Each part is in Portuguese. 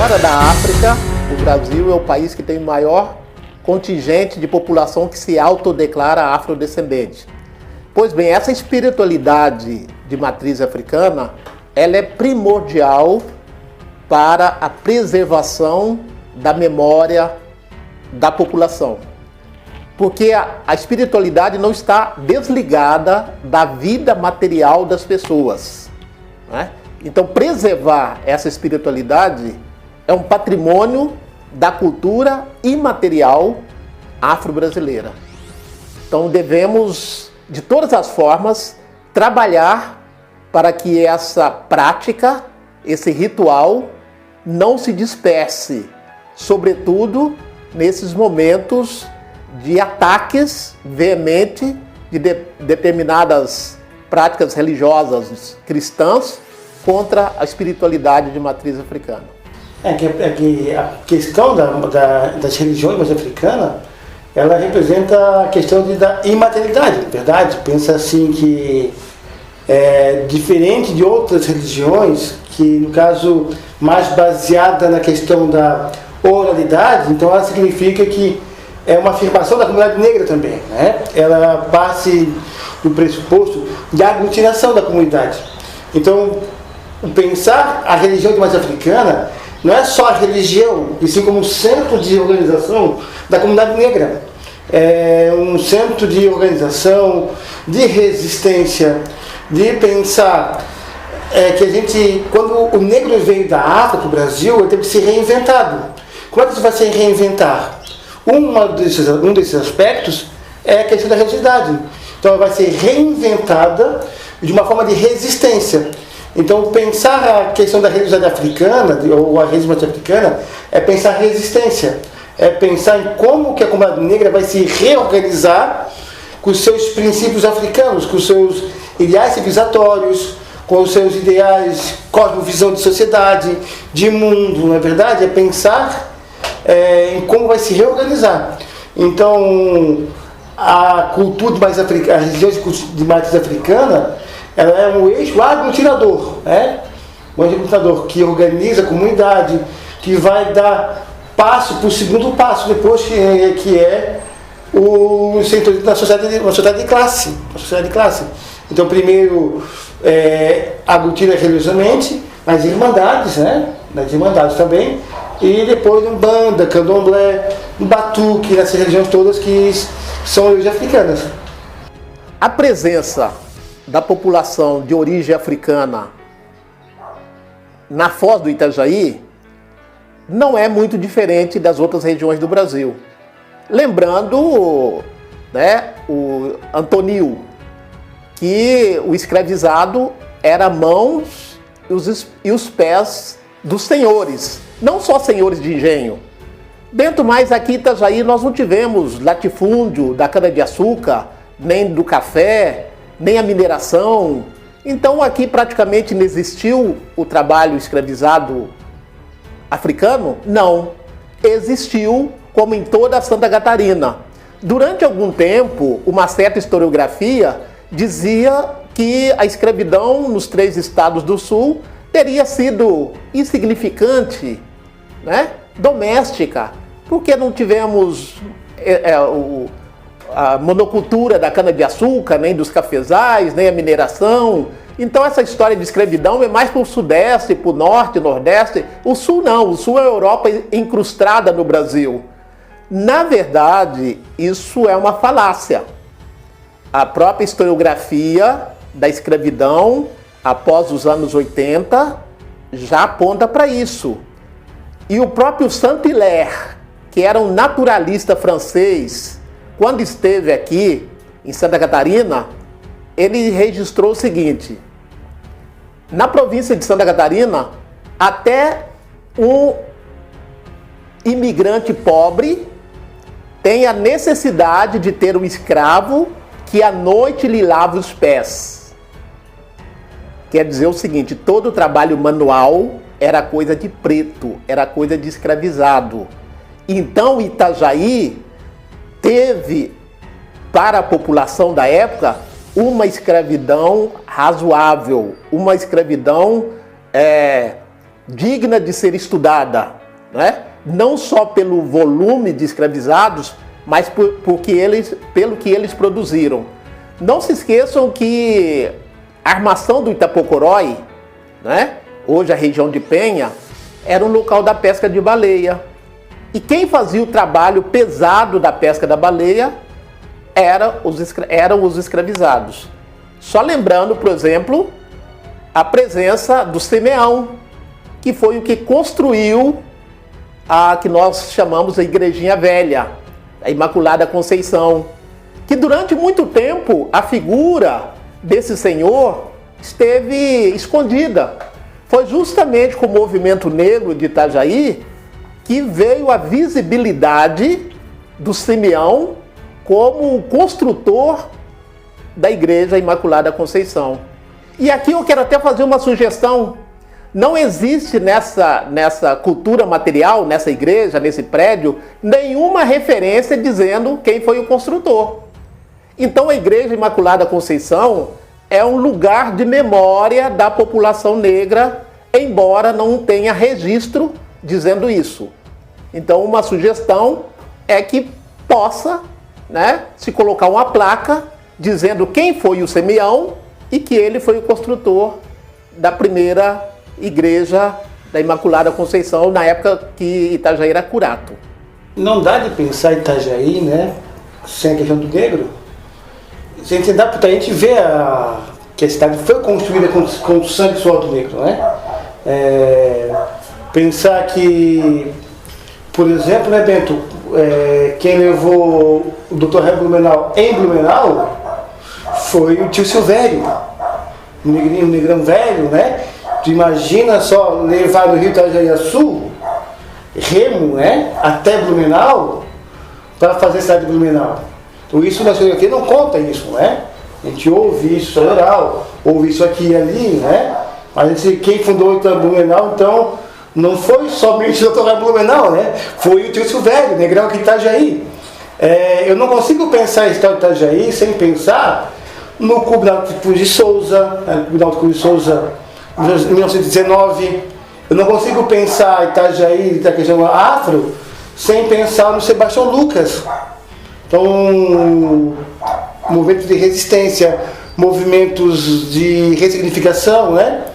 Fora da África, o Brasil é o país que tem o maior contingente de população que se autodeclara afrodescendente. Pois bem, essa espiritualidade de matriz africana, ela é primordial para a preservação da memória da população. Porque a espiritualidade não está desligada da vida material das pessoas, né? Então, preservar essa espiritualidade é um patrimônio da cultura imaterial afro-brasileira. Então, devemos, de todas as formas, trabalhar para que essa prática, esse ritual, não se disperse, sobretudo nesses momentos de ataques veementes de determinadas práticas religiosas cristãs contra a espiritualidade de matriz africana. Que a questão das religiões africanas, ela representa a questão da imaterialidade, na verdade. Pensa assim que é diferente de outras religiões, que no caso mais baseada na questão da oralidade, então ela significa que é uma afirmação da comunidade negra também, né? Ela parte do pressuposto de aglutinação da comunidade. Então, pensar a religião de matriz africana não é só a religião, e sim como um centro de organização da comunidade negra. É um centro de organização, de resistência, de pensar que a gente, quando o negro veio da África para o Brasil, ele teve que ser reinventado. Como é que isso vai se reinventar? Um desses aspectos é a questão da religiosidade. Então ela vai ser reinventada de uma forma de resistência. Então pensar a questão da religiosidade africana, ou a religião africana, é pensar resistência. É pensar em como que a comunidade negra vai se reorganizar com os seus princípios africanos, com os seus ideais civilizatórios, com os seus ideais, cosmovisão de sociedade, de mundo, não é verdade? É pensar em como vai se reorganizar. Então, a cultura de matriz africana, a religião de matriz africana, ela é um eixo aglutinador, né? Um eixo aglutinador que organiza a comunidade, que vai dar passo para o segundo passo, depois que é o setor da sociedade, uma sociedade de classe. Uma sociedade de classe. Então, primeiro aglutina religiosamente as irmandades, né? Nas irmandades também, e depois Umbanda, Candomblé, Batuque, nessas religiões todas que são religiões africanas. A presença da população de origem africana na Foz do Itajaí não é muito diferente das outras regiões do Brasil. Lembrando, né, o Antonil, que o escravizado era mãos e os pés dos senhores, não só senhores de engenho. Dentro mais aqui em Itajaí nós não tivemos latifúndio da cana-de-açúcar, nem do café, nem a mineração. Então aqui praticamente não existiu o trabalho escravizado africano? Não. Existiu, como em toda a Santa Catarina. Durante algum tempo, uma certa historiografia dizia que a escravidão nos 3 estados do sul teria sido insignificante, né? Doméstica, porque não tivemos a monocultura da cana-de-açúcar, nem dos cafezais, nem a mineração. Então essa história de escravidão é mais para o sudeste, para o norte, nordeste. O sul não, o sul é a Europa incrustada no Brasil. Na verdade, isso é uma falácia. A própria historiografia da escravidão, após os anos 80, já aponta para isso. E o próprio Saint-Hilaire, que era um naturalista francês, quando esteve aqui em Santa Catarina, ele registrou o seguinte: na província de Santa Catarina, até um imigrante pobre tem a necessidade de ter um escravo que à noite lhe lava os pés. Quer dizer o seguinte, todo o trabalho manual era coisa de preto, era coisa de escravizado. Então Itajaí teve, para a população da época, uma escravidão razoável, uma escravidão digna de ser estudada, né? Não só pelo volume de escravizados, mas pelo que eles produziram. Não se esqueçam que a armação do Itapocorói, né? Hoje a região de Penha, era um local da pesca de baleia. E quem fazia o trabalho pesado da pesca da baleia eram os escravizados. Só lembrando, por exemplo, a presença do Simeão, que foi o que construiu a que nós chamamos a Igrejinha Velha, a Imaculada Conceição, que durante muito tempo a figura desse senhor esteve escondida. Foi justamente com o movimento negro de Itajaí que veio a visibilidade do Simeão como o construtor da Igreja Imaculada Conceição. E aqui eu quero até fazer uma sugestão. Não existe nessa cultura material, nessa igreja, nesse prédio, nenhuma referência dizendo quem foi o construtor. Então a Igreja Imaculada Conceição é um lugar de memória da população negra, embora não tenha registro dizendo isso. Então uma sugestão é que possa, né, se colocar uma placa dizendo quem foi o Simeão e que ele foi o construtor da primeira Igreja da Imaculada Conceição, na época que Itajaí era curato. Não dá de pensar em Itajaí, né, sem a questão do negro. Se a gente vê que a cidade foi construída com o sangue e suor do negro, né? Pensar que, por exemplo, né, Bento, quem levou o Dr. Ré Blumenau em Blumenau foi o tio Silvério, o negrão velho, né? Tu imagina só levar do Rio Itajaí-Açu, remo, né, até Blumenau, para fazer a cidade de Blumenau. Então isso na historiografia não conta isso, né? A gente ouve isso no oral, ouve isso aqui e ali, né? Mas quem fundou Blumenau, então, não foi somente o Dr. Blumenau, né? Foi o tio Silvério, negrão aqui de Itajaí. Eu não consigo pensar a história de Itajaí sem pensar no Clube Náutico Cruz de Souza, né? Clube Náutico Cruz de Souza, em 1919. Eu não consigo pensar Itajaí, da questão afro, sem pensar no Sebastião Lucas. Então, movimentos de resistência, movimentos de ressignificação, né?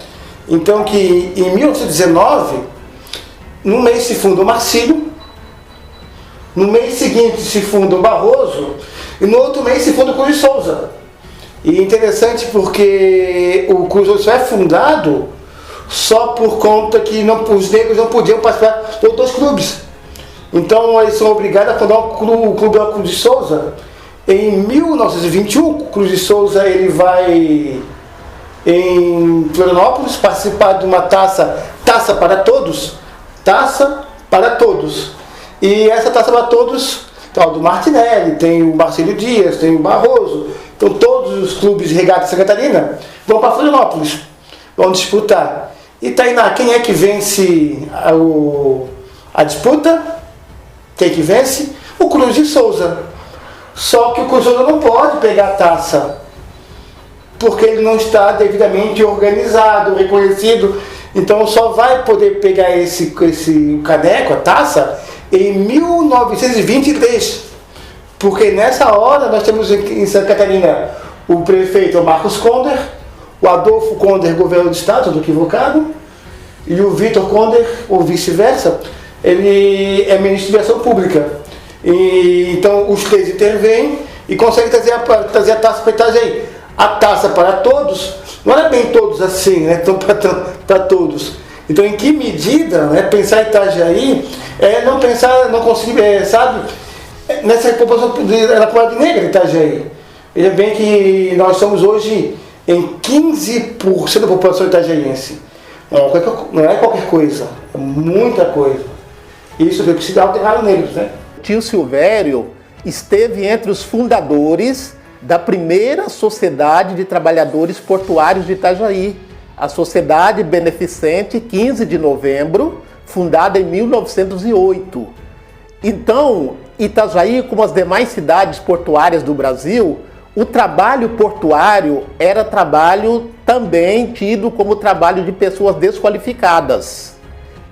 Então, que em 1919, no mês se funda o Marcílio, no mês seguinte se funda o Barroso, e no outro mês se funda o Cruz de Souza. E é interessante porque o Cruz de Souza é fundado só por conta que os negros não podiam participar de outros clubes. Então eles são obrigados a fundar o Clube da Cruz de Souza. Em 1921, o Cruz de Souza ele vai em Florianópolis participar de uma taça para todos. Taça para todos. E essa taça para todos, tem o do Martinelli, tem o Marcelo Dias, tem o Barroso. Então todos os clubes de regata de Santa Catarina vão para Florianópolis, vão disputar. E Tainá, quem é que vence a disputa? Quem é que vence? O Cruz de Souza. Só que o Cruz de Souza não pode pegar a taça, porque ele não está devidamente organizado, reconhecido. Então só vai poder pegar esse caneco, a taça, em 1923. Porque nessa hora nós temos em Santa Catarina o prefeito Marcos Conder, o Adolfo Conder, governador do estado, estou equivocado, e o Vitor Conder, ou vice-versa, ele é ministro de Ação Pública. E, então os três intervêm e conseguem trazer a taça para Itajaí. A taça para todos, não era bem todos assim, né? Então para todos. Então em que medida, né, pensar em Itajaí não conseguir, sabe, nessa população da comunidade negra de Itajaí. Veja bem que nós somos hoje em 15% da população itajaiense. Não é qualquer coisa, é muita coisa. Isso tem que se dar alterar negros, né? Tio Silvério esteve entre os fundadores da primeira Sociedade de Trabalhadores Portuários de Itajaí, a Sociedade Beneficente 15 de Novembro, fundada em 1908. Então, Itajaí, como as demais cidades portuárias do Brasil, o trabalho portuário era trabalho também tido como trabalho de pessoas desqualificadas.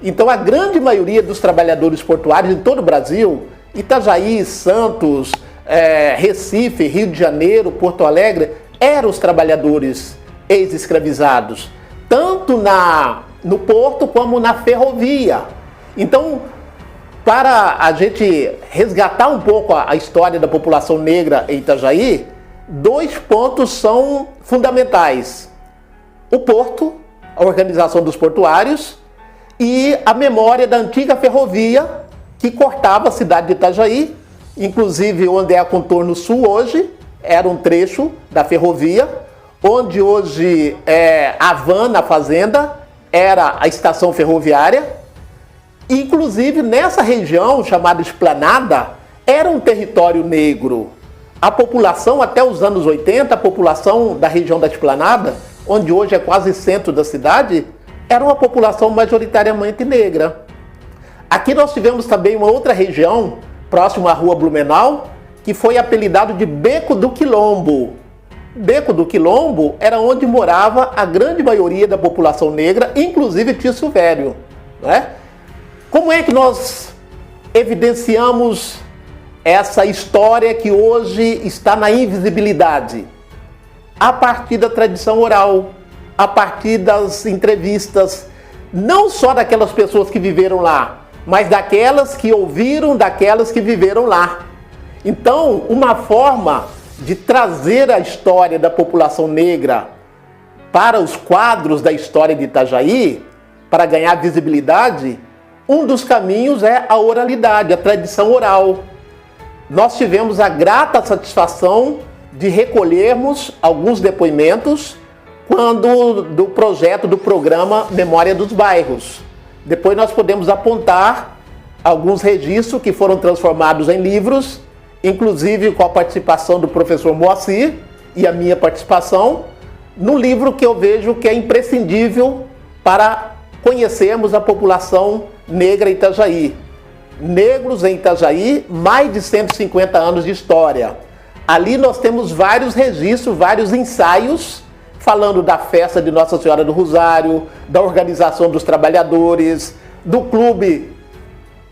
Então a grande maioria dos trabalhadores portuários em todo o Brasil, Itajaí, Santos, Recife, Rio de Janeiro, Porto Alegre, eram os trabalhadores ex-escravizados, tanto no porto como na ferrovia. Então, para a gente resgatar um pouco a história da população negra em Itajaí, 2 pontos são fundamentais: o porto, a organização dos portuários, e a memória da antiga ferrovia que cortava a cidade de Itajaí, inclusive onde é a Contorno Sul hoje, era um trecho da ferrovia, onde hoje é a van na fazenda, era a estação ferroviária. Inclusive nessa região chamada Esplanada, era um território negro. A população, até os anos 80, a população da região da Esplanada, onde hoje é quase centro da cidade, era uma população majoritariamente negra. Aqui nós tivemos também uma outra região, próximo à Rua Blumenau, que foi apelidado de Beco do Quilombo. Beco do Quilombo era onde morava a grande maioria da população negra, inclusive Tício Velho, não é? Como é que nós evidenciamos essa história que hoje está na invisibilidade? A partir da tradição oral, a partir das entrevistas, não só daquelas pessoas que viveram lá, mas daquelas que ouviram, daquelas que viveram lá. Então, uma forma de trazer a história da população negra para os quadros da história de Itajaí, para ganhar visibilidade, um dos caminhos é a oralidade, a tradição oral. Nós tivemos a grata satisfação de recolhermos alguns depoimentos do projeto do programa Memória dos Bairros. Depois nós podemos apontar alguns registros que foram transformados em livros, inclusive com a participação do professor Moacir e a minha participação, no livro que eu vejo que é imprescindível para conhecermos a população negra em Itajaí. Negros em Itajaí, mais de 150 anos de história. Ali nós temos vários registros, vários ensaios, falando da festa de Nossa Senhora do Rosário, da organização dos trabalhadores, do Clube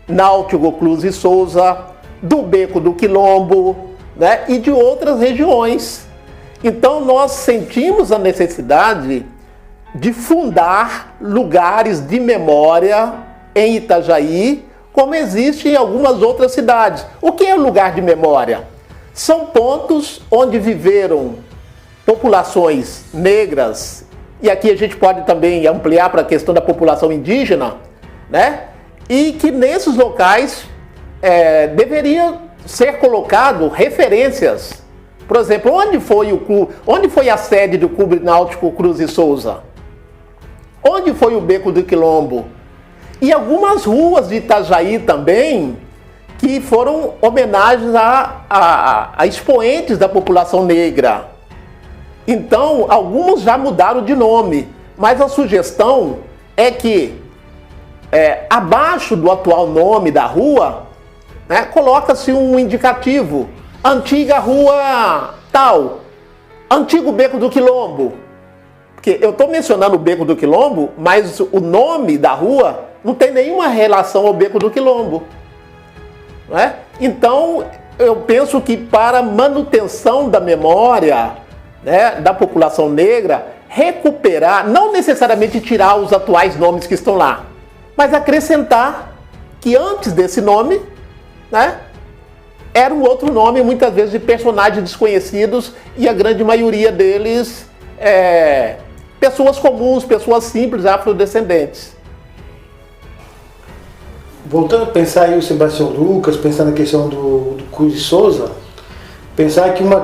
Náutico Cruz e Souza, do Beco do Quilombo, né, e de outras regiões. Então nós sentimos a necessidade de fundar lugares de memória em Itajaí, como existe em algumas outras cidades. O que é lugar de memória? São pontos onde viveram populações negras, e aqui a gente pode também ampliar para a questão da população indígena, né? E que nesses locais deveria ser colocado referências. Por exemplo, onde foi a sede do Clube Náutico Cruz e Souza? Onde foi o Beco do Quilombo? E algumas ruas de Itajaí também, que foram homenagens a expoentes da população negra. Então, alguns já mudaram de nome, mas a sugestão é que, abaixo do atual nome da rua, né, coloca-se um indicativo: antiga rua tal, antigo Beco do Quilombo. Porque eu estou mencionando o Beco do Quilombo, mas o nome da rua não tem nenhuma relação ao Beco do Quilombo. Não é? Então, eu penso que para manutenção da memória, né, da população negra, recuperar, não necessariamente tirar os atuais nomes que estão lá, mas acrescentar que antes desse nome, né, era um outro nome, muitas vezes de personagens desconhecidos, e a grande maioria deles pessoas comuns, pessoas simples, afrodescendentes. Voltando a pensar aí o Sebastião Lucas, pensando na questão do Cruz de Souza, pensar que uma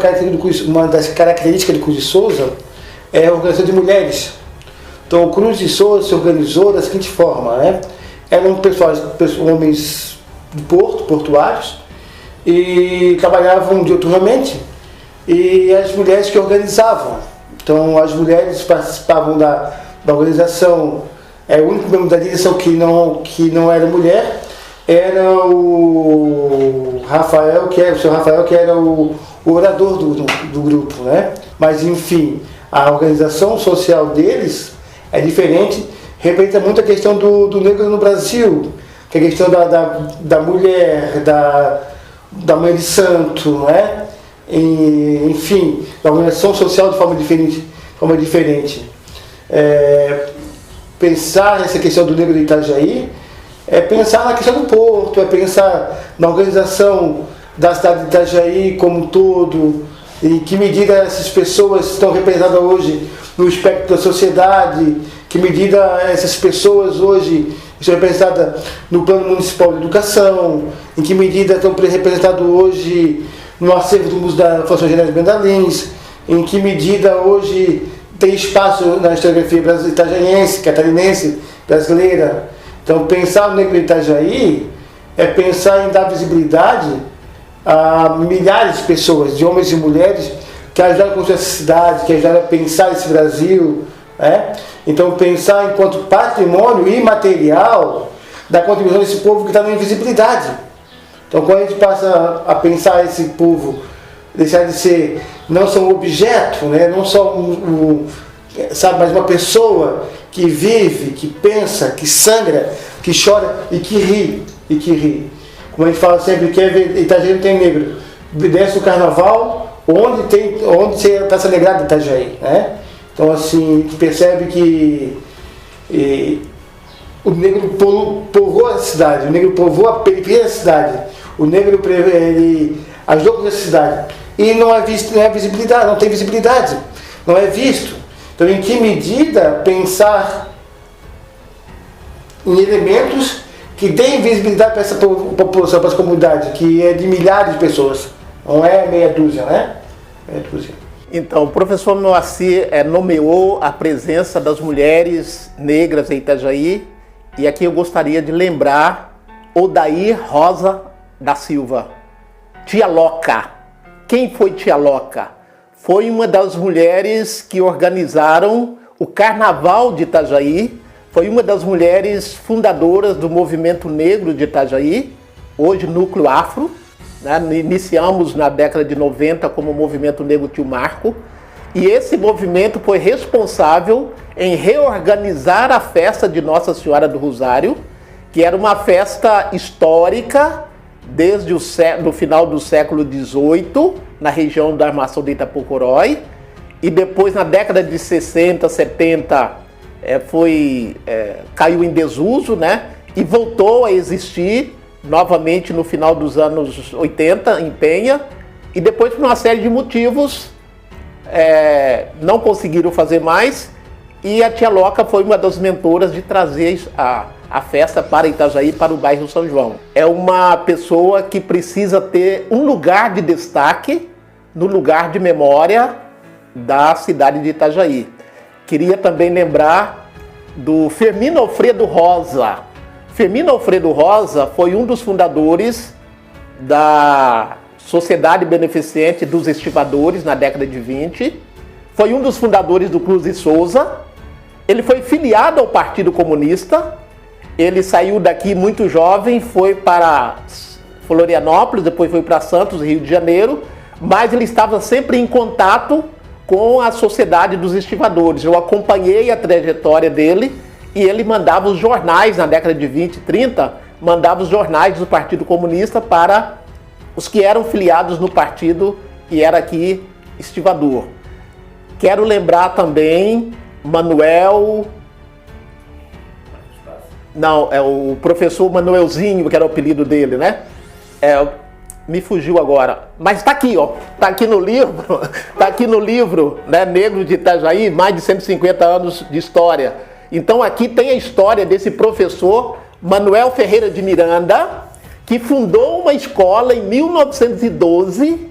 das características do Cruz de Souza é a organização de mulheres. Então o Cruz de Souza se organizou da seguinte forma, né? Eram homens de portuários, e trabalhavam diuturnamente, e as mulheres que organizavam. Então as mulheres participavam da organização. O único membro da direção que não era mulher era o Rafael, o seu Rafael, que era o orador do grupo, né? Mas enfim, a organização social deles é diferente representa muito a questão do negro no Brasil, que é a questão da mulher, da mãe de santo, né? Enfim, da organização social de forma diferente. Pensar nessa questão do negro de Itajaí é pensar na questão do porto, é pensar na organização da cidade de Itajaí como um todo, em que medida essas pessoas estão representadas hoje no espectro da sociedade, que medida essas pessoas hoje estão representadas no Plano Municipal de Educação, em que medida estão representadas hoje no acervo do Museu da Fundação General Bento Lins, em que medida hoje tem espaço na historiografia itajaiense, catarinense, brasileira. Então, pensar no negro de Itajaí é pensar em dar visibilidade a milhares de pessoas, de homens e mulheres, que ajudaram a construir essa cidade, que ajudaram a pensar esse Brasil. Né? Então, pensar enquanto patrimônio imaterial da contribuição desse povo que está na invisibilidade. Então, quando a gente passa a pensar esse povo, deixar de ser não só um objeto, né? Não só mas uma pessoa que vive, que pensa, que sangra, que chora e que ri. Como a gente fala sempre, que Itajaí não tem negro. Desce o carnaval, onde está essa negrada de Itajaí, né? Então, assim, a gente percebe que o negro povoou a cidade, o negro povoou a periferia da cidade, o negro ele ajudou com essa cidade. E não é visto, não é visibilidade, não tem visibilidade, não é visto. Então, em que medida pensar em elementos que deem visibilidade para essa população, para essa comunidade, que é de milhares de pessoas, não é meia dúzia, né? Meia dúzia. Então, o professor Moacir nomeou a presença das mulheres negras em Itajaí, e aqui eu gostaria de lembrar Odair Rosa da Silva, Tia Loca. Quem foi Tia Loca? Foi uma das mulheres que organizaram o Carnaval de Itajaí, foi uma das mulheres fundadoras do movimento negro de Itajaí, hoje Núcleo Afro. Né? Iniciamos na década de 90 como o Movimento Negro Tio Marco, e esse movimento foi responsável em reorganizar a festa de Nossa Senhora do Rosário, que era uma festa histórica desde o final do século XVIII, na região da Armação de Itapocorói, e depois na década de 60, 70, caiu em desuso, né? E voltou a existir novamente no final dos anos 80, em Penha, e depois por uma série de motivos não conseguiram fazer mais, e a Tia Loca foi uma das mentoras de trazer a festa para Itajaí, para o bairro São João. É uma pessoa que precisa ter um lugar de destaque no lugar de memória da cidade de Itajaí. Queria também lembrar do Firmino Alfredo Rosa. Firmino Alfredo Rosa foi um dos fundadores da Sociedade Beneficente dos Estivadores na década de 20. Foi um dos fundadores do Cruz e Souza. Ele foi filiado ao Partido Comunista. Ele saiu daqui muito jovem, foi para Florianópolis, depois foi para Santos, Rio de Janeiro, mas ele estava sempre em contato com a Sociedade dos Estivadores. Eu acompanhei a trajetória dele e ele mandava os jornais, na década de 20 e 30, mandava os jornais do Partido Comunista para os que eram filiados no partido e era aqui estivador. Quero lembrar também Manuel... Não, é o professor Manuelzinho, que era o apelido dele, né? Me fugiu agora. Mas está aqui, ó. Está aqui no livro. Está aqui no livro, né, Negro de Itajaí, mais de 150 anos de história. Então aqui tem a história desse professor Manuel Ferreira de Miranda, que fundou uma escola em 1912.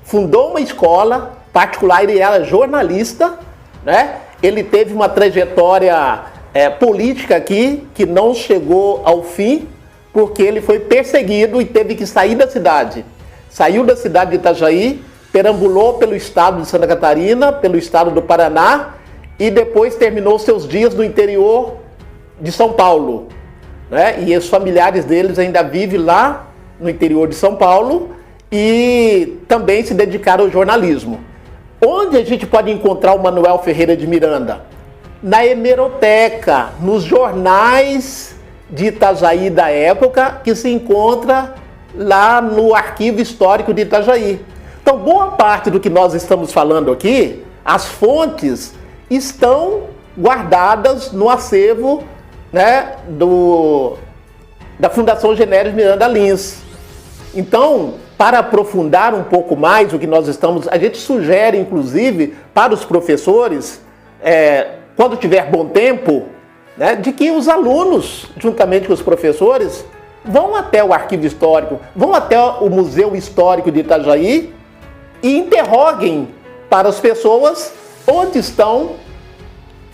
Fundou uma escola particular, ele era jornalista, né? Ele teve uma trajetória política aqui, que não chegou ao fim, porque ele foi perseguido e teve que sair da cidade. Saiu da cidade de Itajaí, perambulou pelo estado de Santa Catarina, pelo estado do Paraná, e depois terminou seus dias no interior de São Paulo. Né? E os familiares deles ainda vivem lá no interior de São Paulo e também se dedicaram ao jornalismo. Onde a gente pode encontrar o Manuel Ferreira de Miranda? na hemeroteca, nos jornais de Itajaí da época, que se encontra lá no Arquivo Histórico de Itajaí. Então, boa parte do que nós estamos falando aqui, as fontes estão guardadas no acervo, né, da Fundação Genésio Miranda Lins. Então, para aprofundar um pouco mais o que nós estamos... A gente sugere, inclusive, para os professores, quando tiver bom tempo, né, de que os alunos, juntamente com os professores, vão até o Arquivo Histórico, vão até o Museu Histórico de Itajaí e interroguem para as pessoas onde estão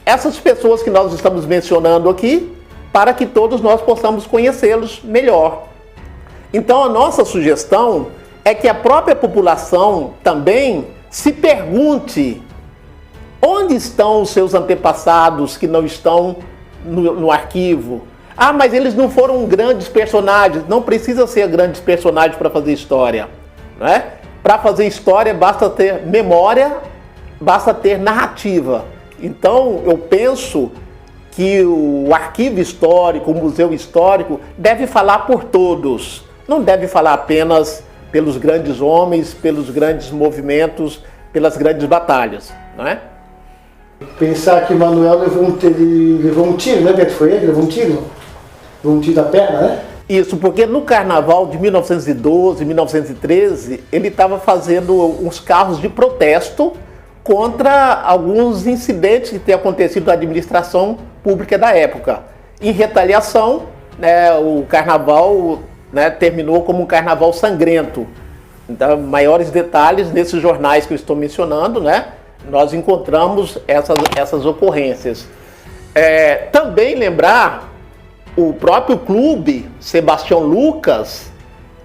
essas pessoas que nós estamos mencionando aqui, para que todos nós possamos conhecê-los melhor. Então, a nossa sugestão é que a própria população também se pergunte onde estão os seus antepassados que não estão no arquivo. Ah, mas eles não foram grandes personagens. Não precisa ser grandes personagens para fazer história, não é? Para fazer história basta ter memória, basta ter narrativa. Então, eu penso que o arquivo histórico, o museu histórico, deve falar por todos. Não deve falar apenas pelos grandes homens, pelos grandes movimentos, pelas grandes batalhas, não é? Pensar que Manuel levou um tiro, né, Beto? Foi ele? Levou um tiro? Levou um tiro da perna, né? Isso, porque no carnaval de 1912, 1913, ele estava fazendo uns carros de protesto contra alguns incidentes que tinham acontecido na administração pública da época. Em retaliação, né, o carnaval, né, terminou como um carnaval sangrento. Então, maiores detalhes nesses jornais que eu estou mencionando, né, nós encontramos essas ocorrências. Também lembrar o próprio clube Sebastião Lucas,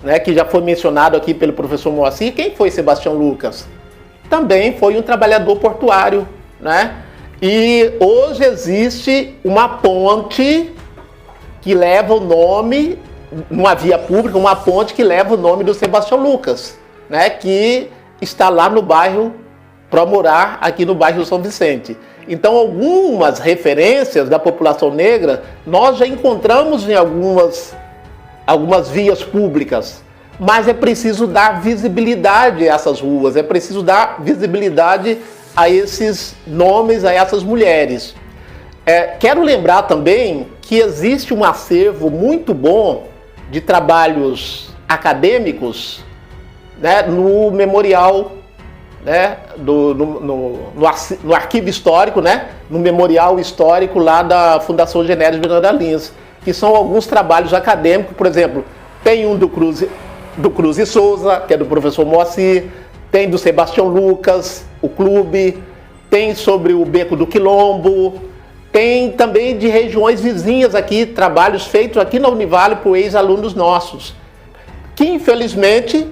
né, que já foi mencionado aqui pelo professor Moacir. Quem foi Sebastião Lucas? Também foi um trabalhador portuário, né? E hoje existe uma ponte que leva o nome, numa via pública, uma ponte que leva o nome do Sebastião Lucas, né? Que está lá no bairro Promorar, aqui no bairro São Vicente. Então, algumas referências da população negra nós já encontramos em algumas vias públicas. Mas é preciso dar visibilidade a essas ruas, é preciso dar visibilidade a esses nomes, a essas mulheres. Quero lembrar também que existe um acervo muito bom de trabalhos acadêmicos, né, no memorial, né, no arquivo histórico, né, no memorial histórico lá da Fundação Genésio Miranda Lins, que são alguns trabalhos acadêmicos. Por exemplo, tem um do Cruz e Souza, que é do professor Moacir, tem do Sebastião Lucas, o clube, tem sobre o Beco do Quilombo, tem também de regiões vizinhas aqui, trabalhos feitos aqui na Univale por ex-alunos nossos, que infelizmente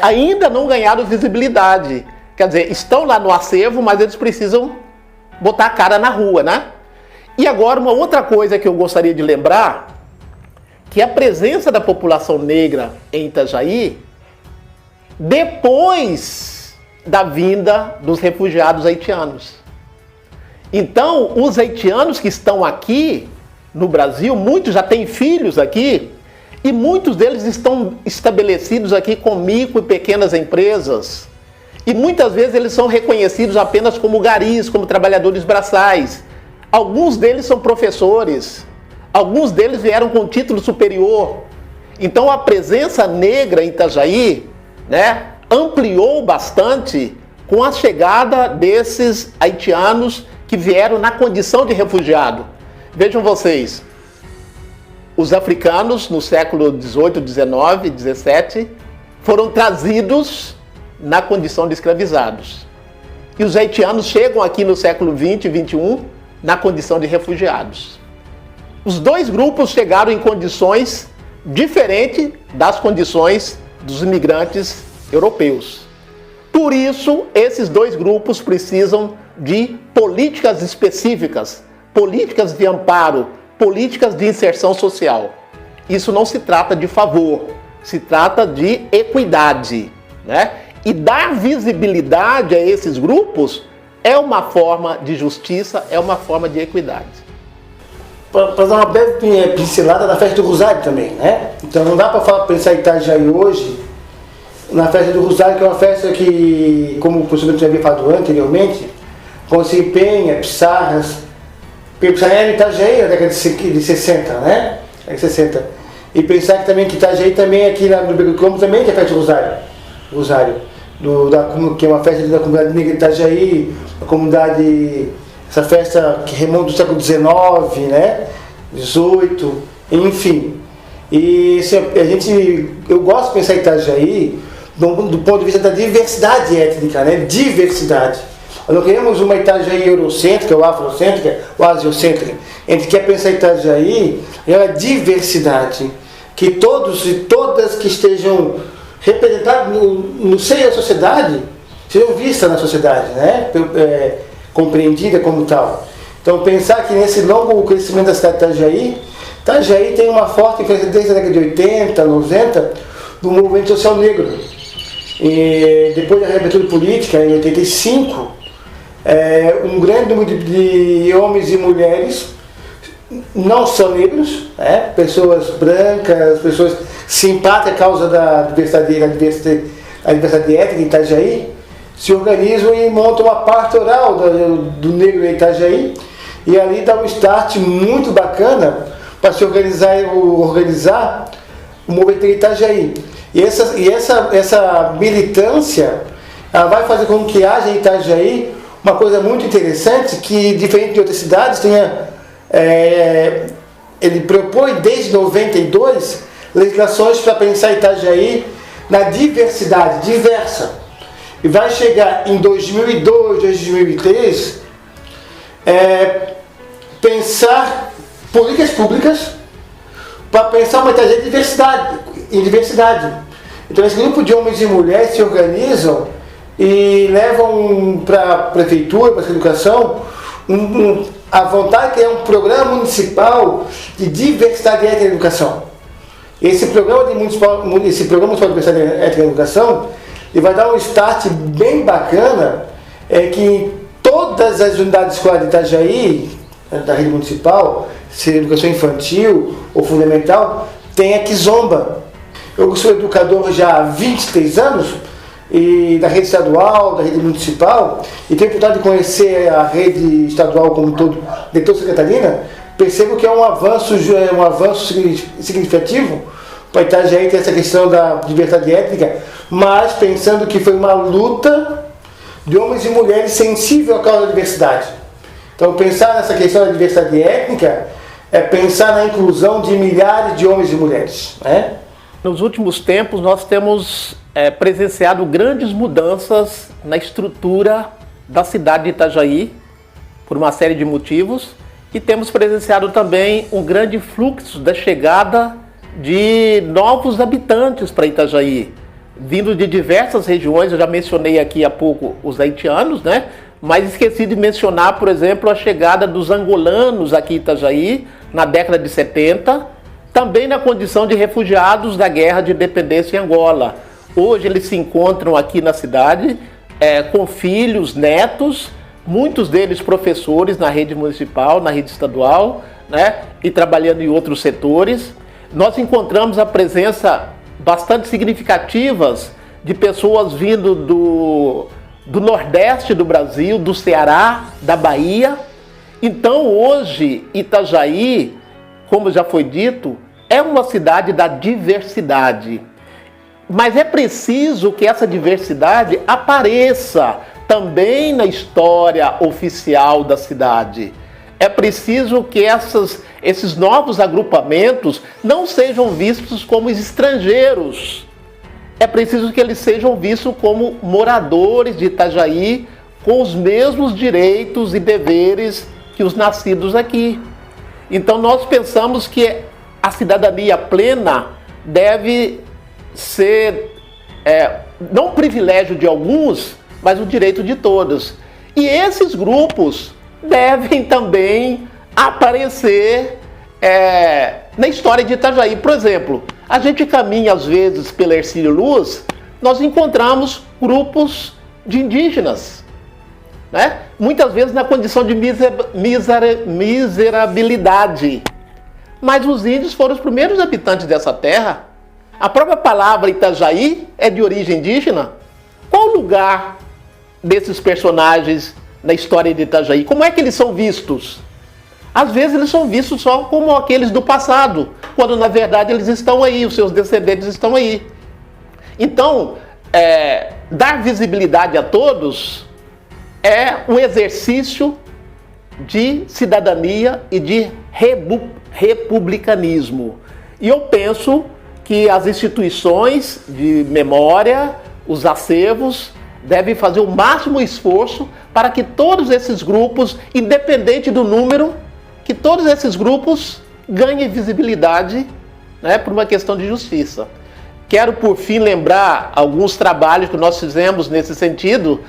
ainda não ganharam visibilidade. Quer dizer, estão lá no acervo, mas eles precisam botar a cara na rua, né? E agora, uma outra coisa que eu gostaria de lembrar, que a presença da população negra em Itajaí, depois da vinda dos refugiados haitianos. Então, os haitianos que estão aqui no Brasil, muitos já têm filhos aqui, e muitos deles estão estabelecidos aqui com micro e pequenas empresas. E muitas vezes eles são reconhecidos apenas como garis, como trabalhadores braçais. Alguns deles são professores. Alguns deles vieram com título superior. Então a presença negra em Itajaí, né, ampliou bastante com a chegada desses haitianos que vieram na condição de refugiado. Vejam vocês, os africanos no século XVIII, XIX, XVII foram trazidos na condição de escravizados. E os haitianos chegam aqui no século XX e XXI na condição de refugiados. Os dois grupos chegaram em condições diferentes das condições dos imigrantes europeus. Por isso, esses dois grupos precisam de políticas específicas, políticas de amparo, políticas de inserção social. Isso não se trata de favor, se trata de equidade, né? E dar visibilidade a esses grupos é uma forma de justiça, é uma forma de equidade. Para dar uma breve pincelada da festa do Rosário também, né? Então não dá para pensar em Itajaí hoje na festa do Rosário, que é uma festa que, como o professor já havia falado anteriormente, quando se empenha, pissarras, era em Itajaí na década de 60, né? 60. E pensar que também que Itajaí também aqui no Beco também tem a festa do Rosário, que é uma festa da comunidade negra de Itajaí, a comunidade, essa festa que remonta do século XIX, né? 18, enfim. E eu gosto de pensar em Itajaí do ponto de vista da diversidade étnica, né? Diversidade. Nós não queremos uma Itajaí eurocêntrica, ou afrocêntrica, ou asiocêntrica. A gente quer pensar em Itajaí é a diversidade. Que todos e todas que estejam representados no seio da sociedade sejam vistas na sociedade, né? Compreendida como tal. Então pensar que nesse longo crescimento da cidade de Itajaí tem uma forte influência desde a década de 80, 90, do movimento social negro. E depois da reabertura política, em 85, um grande número de homens e mulheres, não só negros, né? Pessoas brancas, pessoas simpáticas à causa da diversidade étnica em Itajaí, se organizam e montam uma pastoral do negro em Itajaí, e ali dá um start muito bacana para se organizar o movimento em Itajaí. E essa militância, ela vai fazer com que haja em Itajaí uma coisa muito interessante, que diferente de outras cidades, ele propõe desde 92 legislações para pensar Itajaí na diversidade, diversa. E vai chegar em 2002, 2003, pensar políticas públicas para pensar uma Itajaí em diversidade. Então esse grupo de homens e mulheres se organizam e levam para a prefeitura, para a educação, a vontade que é um programa municipal de diversidade étnica na educação. Esse programa municipal de diversidade étnica na educação, ele vai dar um start bem bacana, que em todas as unidades escolares de Itajaí, da rede municipal, seja educação infantil ou fundamental, tem a Kizomba. Eu sou educador já há 23 anos, e da rede estadual, da rede municipal, e tenho oportunidade de conhecer a rede estadual como um todo, de toda Santa Catarina, percebo que é um avanço significativo para Itajaí ter essa questão da diversidade étnica, mas pensando que foi uma luta de homens e mulheres sensíveis à causa da diversidade. Então pensar nessa questão da diversidade étnica é pensar na inclusão de milhares de homens e mulheres, né? Nos últimos tempos nós temos presenciado grandes mudanças na estrutura da cidade de Itajaí, por uma série de motivos, e temos presenciado também um grande fluxo da chegada de novos habitantes para Itajaí, vindo de diversas regiões. Eu já mencionei aqui há pouco os haitianos, né? Mas esqueci de mencionar, por exemplo, a chegada dos angolanos aqui em Itajaí, na década de 70, também na condição de refugiados da guerra de independência em Angola. Hoje eles se encontram aqui na cidade com filhos, netos, muitos deles professores na rede municipal, na rede estadual, né, e trabalhando em outros setores. Nós encontramos a presença bastante significativas de pessoas vindo do Nordeste do Brasil, do Ceará, da Bahia. Então hoje Itajaí, como já foi dito, é uma cidade da diversidade. Mas é preciso que essa diversidade apareça também na história oficial da cidade. É preciso que esses novos agrupamentos não sejam vistos como estrangeiros. É preciso que eles sejam vistos como moradores de Itajaí, com os mesmos direitos e deveres que os nascidos aqui. Então nós pensamos que a cidadania plena deve ser não o privilégio de alguns, mas o direito de todos. E esses grupos devem também aparecer na história de Itajaí. Por exemplo, a gente caminha às vezes pela Hercílio Luz, nós encontramos grupos de indígenas. né? Muitas vezes na condição de miserabilidade. Mas os índios foram os primeiros habitantes dessa terra. A própria palavra Itajaí é de origem indígena. Qual o lugar desses personagens na história de Itajaí? Como é que eles são vistos? Às vezes eles são vistos só como aqueles do passado, quando na verdade eles estão aí, os seus descendentes estão aí. Então, dar visibilidade a todos é um exercício de cidadania e de republicanismo. E eu penso que as instituições de memória, os acervos, devem fazer o máximo esforço para que todos esses grupos, independente do número, que todos esses grupos ganhem visibilidade, né, por uma questão de justiça. Quero, por fim, lembrar alguns trabalhos que nós fizemos nesse sentido.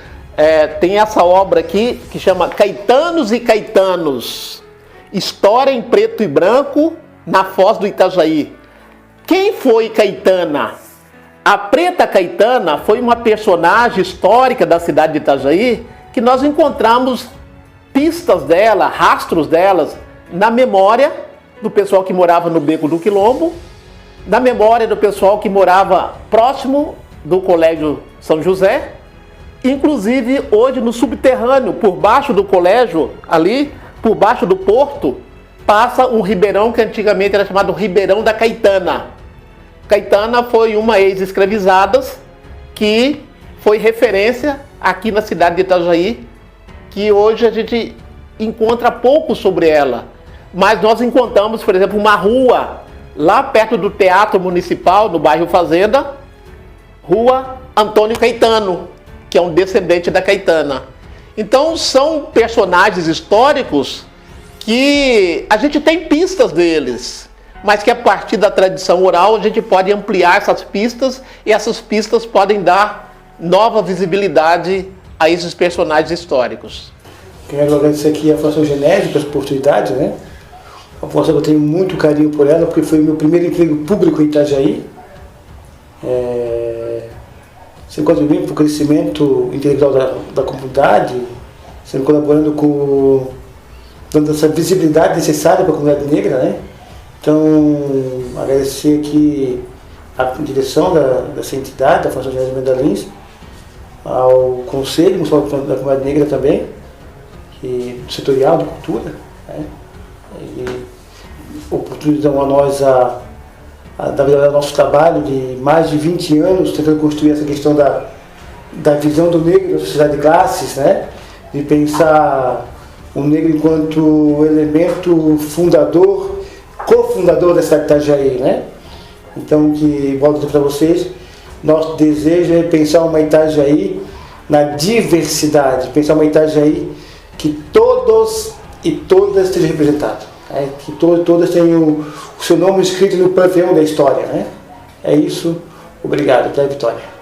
Tem essa obra aqui que chama Caetanos e Caetanos, História em Preto e Branco na Foz do Itajaí. Quem foi Caetana? A Preta Caetana foi uma personagem histórica da cidade de Itajaí que nós encontramos pistas dela, rastros delas, na memória do pessoal que morava no Beco do Quilombo, na memória do pessoal que morava próximo do Colégio São José, inclusive hoje no subterrâneo, por baixo do colégio, ali, por baixo do porto, passa um ribeirão que antigamente era chamado Ribeirão da Caetana. Caetana foi uma ex-escravizada que foi referência aqui na cidade de Itajaí, que hoje a gente encontra pouco sobre ela. Mas nós encontramos, por exemplo, uma rua lá perto do Teatro Municipal, no bairro Fazenda, Rua Antônio Caetano, que é um descendente da Caetana. Então são personagens históricos que a gente tem pistas deles, mas que a partir da tradição oral a gente pode ampliar essas pistas e essas pistas podem dar nova visibilidade a esses personagens históricos. Quero agradecer aqui a Fundação Genésio pela oportunidade, né? A fundação que eu tenho muito carinho por ela, porque foi o meu primeiro emprego público em Itajaí. Sempre contribuindo para o crescimento integral da comunidade, sempre colaborando dando essa visibilidade necessária para a comunidade negra, né? Então, agradecer aqui a direção dessa entidade, da Fundação Genésio Mendalins, ao Conselho Municipal da Comunidade Negra também, do Setorial de Cultura, né? E oportunizam a nós o nosso trabalho de mais de 20 anos tentando construir essa questão da visão do negro da sociedade de classes, né? De pensar o negro enquanto elemento fundador, cofundador da cidade de Itajaí, né? Então, que volto a dizer para vocês, nosso desejo é pensar uma Itajaí na diversidade, pensar uma Itajaí que todos e todas estejam representados, né? Que todas tenham o seu nome escrito no panteão da história, né? É isso, obrigado, até a vitória.